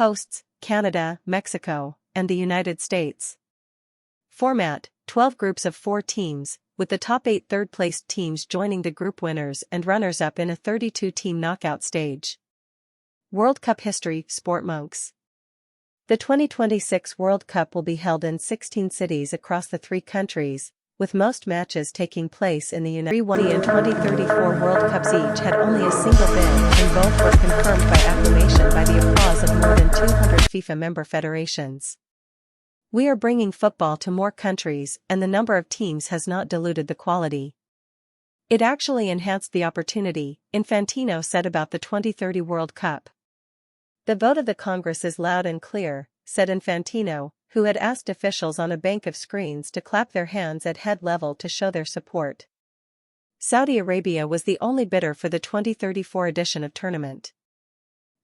Hosts: Canada, Mexico, and the United States. Format: 12 groups of 4 teams, with the top 8 third-placed teams joining the group winners and runners-up in a 32-team knockout stage. World Cup history: Sport Monks. The 2026 World Cup will be held in 16 cities across the 3 countries, with most matches taking place in the United States. And 2034 World Cups each had only a single bid, and both were confirmed by acclamation by the applause of more than 200 FIFA member federations. We are bringing football to more countries, and the number of teams has not diluted the quality. It actually enhanced the opportunity, Infantino said about the 2030 World Cup. The vote of the Congress is loud and clear, said Infantino, who had asked officials on a bank of screens to clap their hands at head level to show their support. Saudi Arabia was the only bidder for the 2034 edition of tournament.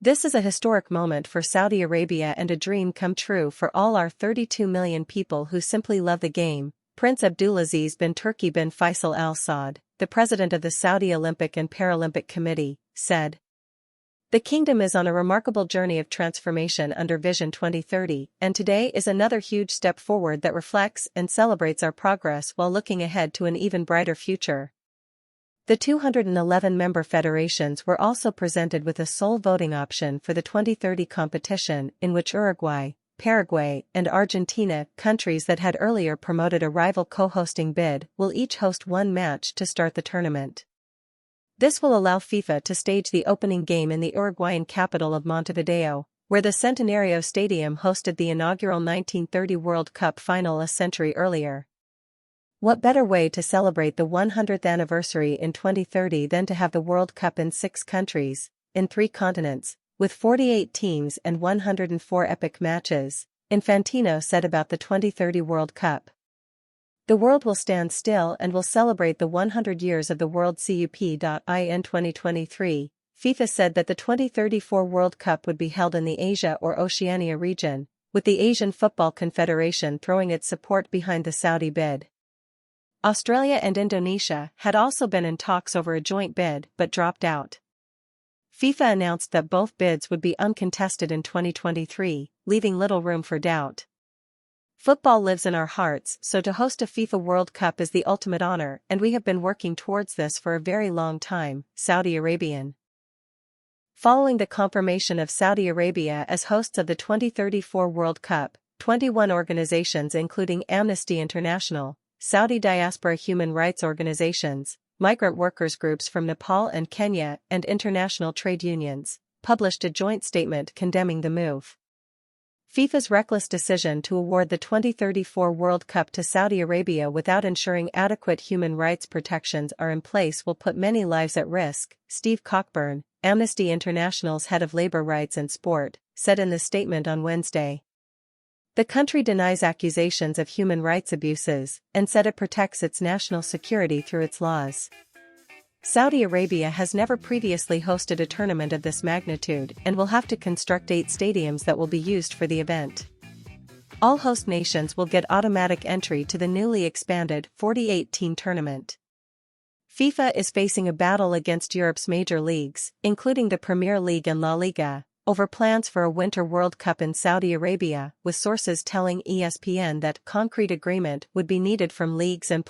This is a historic moment for Saudi Arabia and a dream come true for all our 32 million people who simply love the game, Prince Abdulaziz bin Turki bin Faisal Al Saud, the president of the Saudi Olympic and Paralympic Committee, said. The kingdom is on a remarkable journey of transformation under Vision 2030, and today is another huge step forward that reflects and celebrates our progress while looking ahead to an even brighter future. The 211 member federations were also presented with a sole voting option for the 2030 competition, in which Uruguay, Paraguay, and Argentina, countries that had earlier promoted a rival co-hosting bid, will each host one match to start the tournament. This will allow FIFA to stage the opening game in the Uruguayan capital of Montevideo, where the Centenario Stadium hosted the inaugural 1930 World Cup final a century earlier. What better way to celebrate the 100th anniversary in 2030 than to have the World Cup in 6 countries, in 3 continents, with 48 teams and 104 epic matches, Infantino said about the 2030 World Cup. The world will stand still and will celebrate the 100 years of the World Cup. In 2023, FIFA said that the 2034 World Cup would be held in the Asia or Oceania region, with the Asian Football Confederation throwing its support behind the Saudi bid. Australia and Indonesia had also been in talks over a joint bid but dropped out. FIFA announced that both bids would be uncontested in 2023, leaving little room for doubt. Football lives in our hearts, so to host a FIFA World Cup is the ultimate honor, and we have been working towards this for a very long time, Saudi Arabian. Following the confirmation of Saudi Arabia as hosts of the 2034 World Cup, 21 organizations including Amnesty International, Saudi diaspora human rights organizations, migrant workers groups from Nepal and Kenya, and international trade unions, published a joint statement condemning the move. FIFA's reckless decision to award the 2034 World Cup to Saudi Arabia without ensuring adequate human rights protections are in place will put many lives at risk, Steve Cockburn, Amnesty International's head of labor rights and sport, said in the statement on Wednesday. The country denies accusations of human rights abuses and said it protects its national security through its laws. Saudi Arabia has never previously hosted a tournament of this magnitude and will have to construct 8 stadiums that will be used for the event. All host nations will get automatic entry to the newly expanded 48-team tournament. FIFA is facing a battle against Europe's major leagues, including the Premier League and La Liga, over plans for a Winter World Cup in Saudi Arabia, with sources telling ESPN that concrete agreement would be needed from leagues and